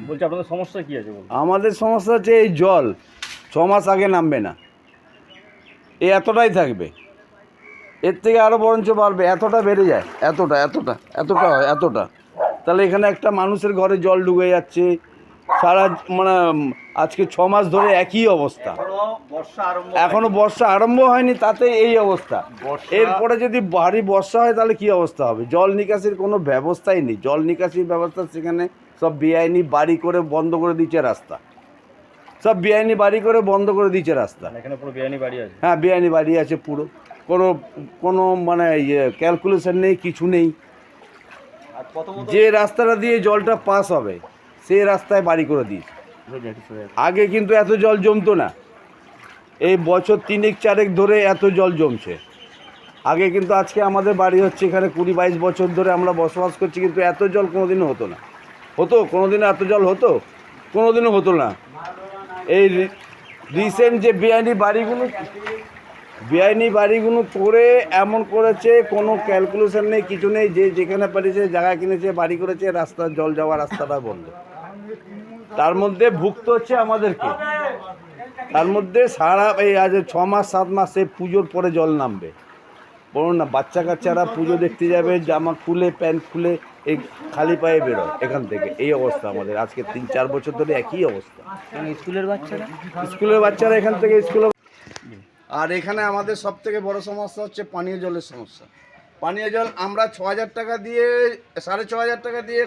বলছি আপনাদের সমস্যা কি আছে? আমাদের সমস্যা হচ্ছে এই জল 6 মাস আগে নামবে না, এই এতটাই থাকবে, এর থেকে আরও বরঞ্চ বাড়বে, এতটা বেড়ে যায়, এতটা হয়, এতটা। তাহলে এখানে একটা মানুষের ঘরে জল ঢুকে যাচ্ছে সারা, মানে আজকে 6 মাস ধরে একই অবস্থা। এখনো বর্ষা আরম্ভ হয়নি, তাতে এই অবস্থা। এরপরে যদি ভারী বর্ষা হয় তাহলে কি অবস্থা হবে? জল নিকাশির কোনো ব্যবস্থাই নেই। জল নিকাশির ব্যবস্থা সেখানে সব বেআইনি বাড়ি করে বন্ধ করে দিচ্ছে রাস্তা, সব বেআইনি বাড়ি করে বন্ধ করে দিচ্ছে রাস্তা। এখানে পুরো বেআইনি বাড়ি আছে? হ্যাঁ, বেআইনি বাড়ি আছে পুরো, কোনো মানে ক্যালকুলেশন নেই, কিছু নেই। যে রাস্তাটা দিয়ে জলটা পাস হবে সেই রাস্তায় বাড়ি করে দিয়েছে। আগে কিন্তু এত জল জমতো না, এই বছর 3-4 ধরে এত জল জমছে। আগে কিন্তু, আজকে আমাদের বাড়ি হচ্ছে এখানে 20-22 বছর ধরে আমরা বসবাস করছি, কিন্তু এত জল কোনোদিনও হতো না। কোনোদিনও এত জল হতো? কোনোদিনও হতো না। এই রিসেন্ট যে বেআইনি বাড়িগুলো করে এমন করেছে, কোনো ক্যালকুলেশন নেই, কিছু নেই। যে যেখানে পারিছে জায়গা কিনেছে, বাড়ি করেছে, রাস্তার জল যাওয়ার রাস্তাটা বন্ধ। তার মধ্যে ভুগতে হচ্ছে আমাদেরকে। তার মধ্যে সারা এই আজ 6 মাস 7 মাসে পুজোর পরে জল নামবে, বলুন না। বাচ্চা কাচ্চারা পুজো দেখতে যাবে, জামা খুলে প্যান্ট খুলে এই খালি পায়ে বেরোয় এখান থেকে। এই অবস্থা আমাদের আজকে 3-4 বছর ধরে একই অবস্থা। স্কুলের বাচ্চারা এখান থেকে স্কুলে। আর এখানে আমাদের সব থেকে বড় সমস্যা হচ্ছে পানীয় জলের সমস্যা। পানীয় জল আমরা 6,000 টাকা দিয়ে, 6,500 টাকা দিয়ে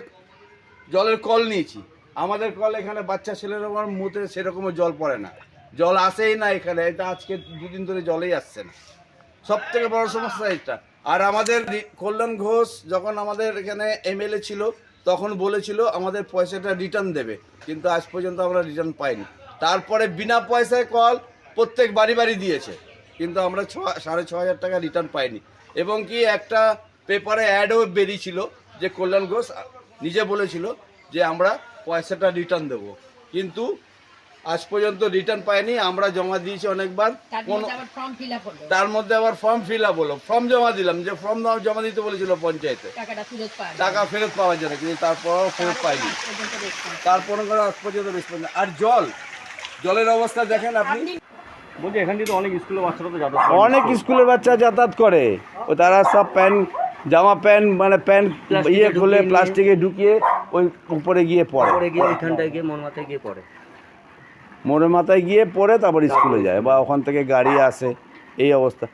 জলের কল নিয়েছি। আমাদের কল এখানে বাচ্চা ছেলের ওপর মুতে সেরকমও জল পড়ে না, জল আসেই না এখানে। এটা আজকে 2 দিন ধরে জলেই আসছে না, সব থেকে বড় সমস্যা এটা। আর আমাদের কল্যাণ ঘোষ যখন আমাদের এখানে এমএলএ ছিল, তখন বলেছিল আমাদের পয়সাটা রিটার্ন দেবে, কিন্তু আজ পর্যন্ত আমরা রিটার্ন পাইনি। তারপরে বিনা পয়সায় কল প্রত্যেক বাড়ি দিয়েছে, কিন্তু আমরা 6,500 টাকা রিটার্ন পাইনি। এবং কি একটা পেপারে অ্যাডও বেরিয়েছিল যে কল্যাণ ঘোষ নিজে বলেছিল যে আমরা পয়সাটা রিটার্ন দেবো, কিন্তু আজ পর্যন্ত রিটার্ন পাইনি। আমরা জমা দিয়েছি অনেকবার, তার মধ্যে আবার ফর্ম ফিল আপ হলো, ফর্ম জমা দিলাম, যে ফর্ম জমা দিতে বলেছিল পঞ্চায়েতে টাকা ফেরত পাওয়ার জন্য, কিন্তু তারপরও ফেরত পাইনি। তারপরে আজ পর্যন্ত রেসপন্স। আর জলের অবস্থা দেখেন আপনি। বলছি এখান থেকে তো অনেক স্কুলের বাচ্চারা তো যাতায়াত করে, অনেক স্কুলের বাচ্চা যাতায়াত করে, ও তারা সব জামা প্যান্ট মানে প্যান্ট খুলে প্লাস্টিকে ঢুকিয়ে ওই উপরে গিয়ে পড়ে, মোড়ের মাথায় গিয়ে পড়ে, তারপর স্কুলে যায় বা ওখান থেকে গাড়ি আসে। এই অবস্থা।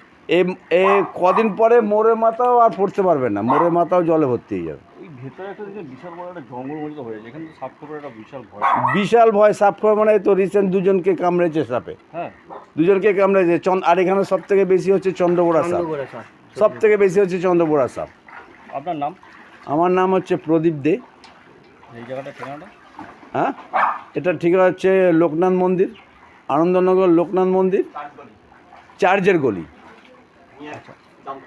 এ কদিন পরে মোড়ের মাথাও আর পড়তে পারবে না, মোড়ের মাথাও জলে ভর্তি হয়ে যাবে। এই ভেতরে একটা বিশাল বড় একটা জঙ্গল মতো হয়েছে, এখানে তো সাপ খবরের একটা বিশাল ভয়। সাপ খবর মানে তো রিসেন্ট 2জনকে কামড়েছে সাপে। হ্যাঁ, 2জনকে কামড়েছে। আর এখানে সব থেকে বেশি হচ্ছে চন্দ্রবোড়া সাপ, সব থেকে বেশি হচ্ছে চন্দ্রবোড়া সাপ। আপনার নাম? আমার নাম হচ্ছে প্রদীপ দে। এই জায়গাটা ঠিকানাটা? হ্যাঁ, এটা ঠিকানা হচ্ছে লোকনাথ মন্দির, আনন্দনগর লোকনাথ মন্দির, চার্চের গলি। আচ্ছা,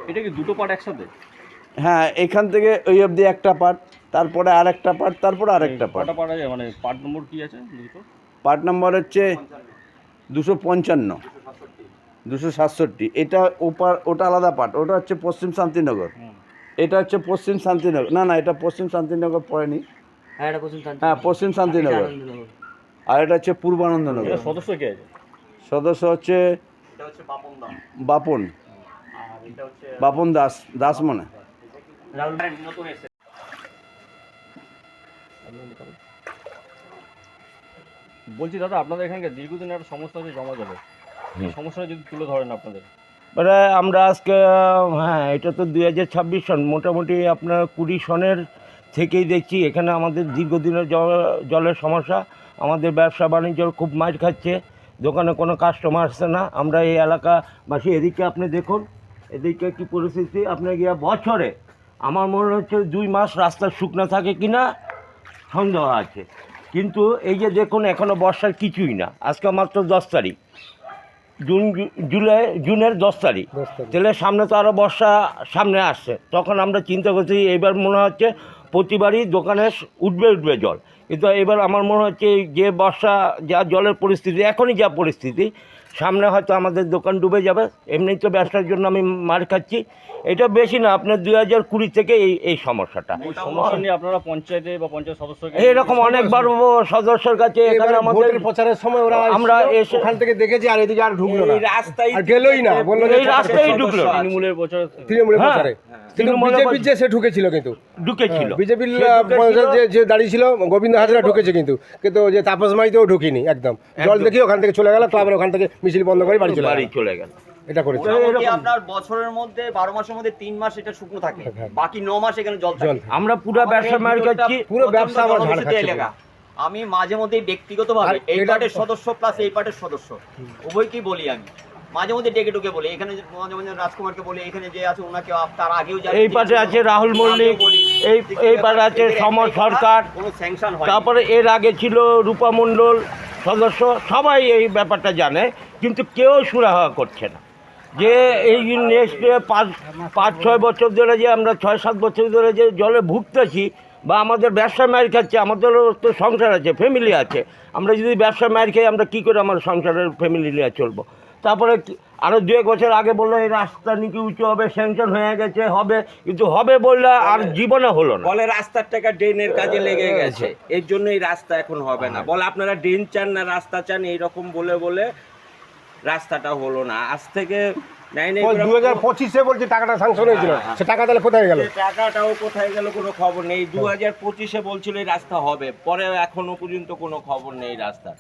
এটা কি দুটো পার্ট একসাথে? হ্যাঁ, এখান থেকে ওই অবধি একটা পার্ট, তারপরে আরেকটা পার্ট, তারপরে আরেকটা পার্ট। পার্ট আছে, মানে পার্ট নম্বর কি আছে? পার্ট নম্বর হচ্ছে 255, 267। এটা ওটা আলাদা পার্ট, ওটা হচ্ছে পশ্চিম শান্তিনগর, এটা হচ্ছে পশ্চিম শান্তিনগর। না, এটা পশ্চিম শান্তিনগর পড়েনি। হ্যাঁ, পশ্চিম শান্তিনগর। আর এটা হচ্ছে পূর্বানন্দনগর। সদস্য কে আছে? সদস্য হচ্ছে বাপন দাস মনে। বলছি দাদা, আপনাদের এখানকার দীর্ঘদিন একটা সমস্যা হচ্ছে জমা জলের, সমস্যাটা যদি তুলে ধরেন আপনাদের। মানে আমরা আজকে, হ্যাঁ, এটা তো 2026 সন, মোটামুটি আপনার 20 সনের থেকেই দেখছি এখানে আমাদের দীর্ঘদিনের জলের সমস্যা। আমাদের ব্যবসা বাণিজ্য খুব মার খাচ্ছে, দোকানে কোনো কাস্টমার আসছে না। আমরা এই এলাকাবাসী, এদিকে আপনি দেখুন, এদিকে কী পরিস্থিতি। আপনার গিয়ে বছরে আমার মনে হচ্ছে 2 মাস রাস্তা শুকনো থাকে কি না সন্দেহ আছে। কিন্তু এই যে দেখুন, এখনও বর্ষার কিছুই না। আজকে মাত্র 10 তারিখ, জুনের 10 তারিখ। তাহলে সামনে তো আরও বর্ষা সামনে আসছে। তখন আমরা চিন্তা করছি এবার মনে হচ্ছে প্রতিবারই দোকানে উঠবে জল। কিন্তু এবার আমার মনে হচ্ছে যে বর্ষা, যা জলের পরিস্থিতি, এখনই যা পরিস্থিতি, সামনে হয়তো আমাদের দোকান ডুবে যাবে। এমনি তো ব্যবসার জন্য আমি মার খাচ্ছি, এটা বেশি না, আপনার 2020 থেকে এই সমস্যাটা। এই সমস্যা নিয়ে আপনারা পঞ্চায়েতে বা পঞ্চায়েত সদস্যকে এরকম অনেকবার সদস্যের কাছে এখানে আমাদের প্রচারের সময় ওরা আমরা এসে ওখান থেকে দেখেছি আর এদিকে আর ঢুকলো না, এই রাস্তায় আর গেলই না, বললো যে এই রাস্তায় ঢুকলো না। তৃণমূলের বছর তৃণমূলের হ্যাঁ, প্রচারে। কিন্তু তৃণমূলের বিজেপির যে সে ঢুকেছিল, কিন্তু ঢুকেছিল বিজেপির সে ঢুকেছিল। যে দাঁড়িয়েছিল গোবিন্দ হাজরা ঢুকেছে, কিন্তু যে তাপস মাইতেও ঢুকিনি, একদম জল দেখি ওখান থেকে চলে গেল, ক্লাবের ওখান থেকে মিছিল বন্ধ করে বাড়ি চলে গেল। এটা করেছে। মোটামুটি আপনার বছরের মধ্যে 12 মাসের মধ্যে 3 মাস এটা শুকনো থাকে, বাকি 9 মাস এখানে জল থাকে। আমরা পুরো ব্যবসা মার খাচ্ছি, পুরো ব্যবসা আমার ঝাড় জনবসতি খাচ্ছে এলাকা। আমি মাঝে মধ্যে ব্যক্তিগতভাবে আর এই এটা- পার্টির সদস্য প্লাস এই পার্টির সদস্য উভয়কেই বলি, আমি মাঝে মধ্যে ডেকে ডুকে বলি, এখানে মাঝে মাঝে রাজকুমারকে বলি, এখানে যে আছে ওনাকে তার আগেও যারা এই পাশে আছে রাহুল মল্লিক, এই পাশে আছে সমর সরকার, কোনো স্যাংশন হয় তারপরে এর আগে ছিল রূপা মণ্ডল সদস্য, সবাই এই ব্যাপারটা জানে, কিন্তু কেউ সুরাহা করছে না। যে এই নেক্সট 5-6 বছর ধরে যে আমরা 6-7 বছর ধরে যে জলে ভুগতেছি বা আমাদের ব্যবসা মার খাচ্ছে, আমাদেরও তো সংসার আছে, ফ্যামিলি আছে। আমরা যদি ব্যবসা মার খাই, আমরা কী করে আমার সংসারের ফ্যামিলি নিয়ে চলবো? তারপরে আরও 2-1 বছর আগে বললো এই রাস্তা নাকি উঁচু হবে, স্যাংশন হয়ে গেছে, হবে, কিন্তু হবে বললে আর জীবনে হলো না। বলে রাস্তার টাকা ড্রেনের কাজে লেগে গেছে, এর জন্য এই রাস্তা এখন হবে না। বলে আপনারা ড্রেন চান না রাস্তা চান, এইরকম বলে বলে রাস্তাটা হলো না। আজ থেকে 2025-এ বলছে টাকাটা স্যাংশন হয়েছিল, সে টাকা তাহলে কোথায় গেল? টাকাটাও কোথায় গেল কোনো খবর নেই। 2025-এ বলছিল এই রাস্তা হবে, পরে এখনো পর্যন্ত কোনো খবর নেই রাস্তা।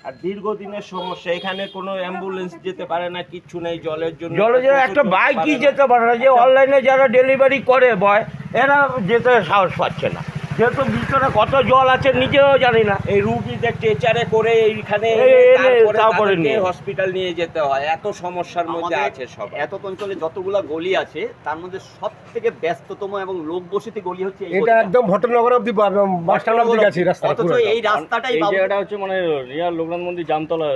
আর দীর্ঘদিনের সমস্যা, এখানে কোনো অ্যাম্বুলেন্স যেতে পারে না, কিচ্ছু নেই জলের জন্য। জলে যে একটা বাইকই যেতে পারে না, যে অনলাইনে যারা ডেলিভারি করে বয়, এরা যেতে সাহস পাচ্ছে না, যেহেতু ভিতরে কত জল আছে নিজেও জানি না। এই রুগীদের ট্রেচারে করে এইখানে তারপরে নিয়ে হসপিটাল নিয়ে যেতে হয়, এত সমস্যার মধ্যে আছে সব। এত অঞ্চলে যতগুলা গলি আছে তার মধ্যে সব থেকে ব্যস্ততম এবং লোক বসতি গলি হচ্ছে এই এটা গলিটা। একদম ভট্টনগর অব্দি বাস স্ট্যান্ড অব্দি গেছে রাস্তা। অথচ এই রাস্তাটাই এই বাবু- জায়গাটা হচ্ছে মানে রিয়াল লোকনাথ মন্দির জামতলা।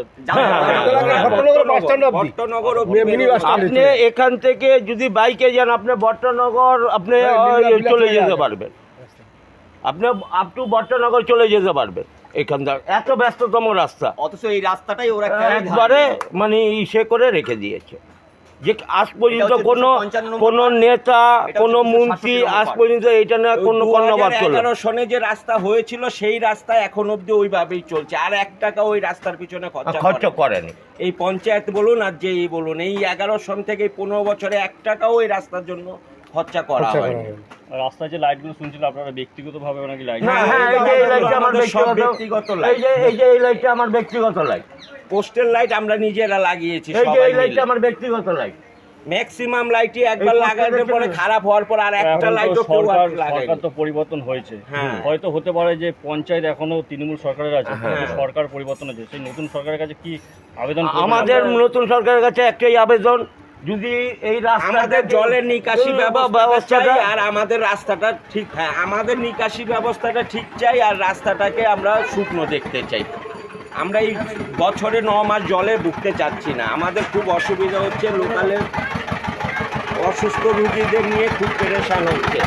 ভট্টনগর বাস স্ট্যান্ড অব্দি, ভট্টনগর মিনি বাস স্ট্যান্ড। আপনি এখান থেকে যদি বাইকে যান, আপনি ভট্টনগর আপনি চলে যেতে পারবেন, আপনি আপ টু ভট্টনগর চলে যেতে পারবেন এখান থেকে, এত ব্যস্ততম রাস্তা। অথচ এই রাস্তাটাই ওরা একবারে মানে ইসে করে রেখে দিয়েছে, যে আজ পর্যন্ত হচ্ছে কোনো 255 কোনো নেতা, এটা কোনো হচ্ছে মন্ত্রী 260 আজ পর্যন্ত এটা নিয়ে কোনো কর্ণপাত করলো না। 2011 সনে যে রাস্তা হয়েছিল সেই রাস্তা এখন অব্দি ওইভাবেই চলছে, আর 1 টাকা ওই রাস্তার পিছনে খরচ খরচা করেনি। এই পঞ্চায়েত বলুন আর যেই বলুন, এই 11 সন থেকে 15 বছরে 1 টাকাও ওই রাস্তার জন্য খরচা করা হয়নি। রাস্তায় যে লাইটগুলো শুনছিল আপনারা ব্যক্তিগতভাবে নাকি লাইট হ্যাঁ, হ্যাঁ, এই যে এই লাইটটা আমার সব ব্যক্তিগত, ব্যক্তিগত এই লাইট। যে এই লাইটটা আমার ব্যক্তিগত লাইট, পোস্টের লাইট আমরা নিজেরা লাগিয়েছি এই যে সবাই এই লাইটটা মিলে। আমার ব্যক্তিগত লাইট। ম্যাক্সিমাম লাইটই একবার এই লাগানোর পোস্টারের পরে জন্য- খারাপ হওয়ার পর আর একটা এখন তো লাইটও কেউ আর সরকার লাগায়নি। তো পরিবর্তন হয়েছে, হ্যাঁ। হয়তো হতে পারে যে পঞ্চায়েত এখনো তৃণমূল সরকারের আছে, হ্যাঁ। কিন্তু সরকার পরিবর্তন হয়েছে, সেই নতুন সরকারের কাছে কি আবেদন করবেন? আমাদের নতুন সরকারের কাছে একটাই আবেদন, যদি এই রাস্তা আমাদের জলের নিকাশি ব্যবস্থা ব্যবস্থাটা চাই আর আমাদের রাস্তাটা ঠিক, হ্যাঁ আমাদের নিকাশি ব্যবস্থাটা ঠিক চাই আর রাস্তাটাকে আমরা শুকনো দেখতে চাই। আমরা এই বছরে 9 মাস জলে ভুগতে চাচ্ছি না, আমাদের খুব অসুবিধা হচ্ছে, লোকালের অসুস্থ রুগীদের নিয়ে খুব পেরেশান হচ্ছে।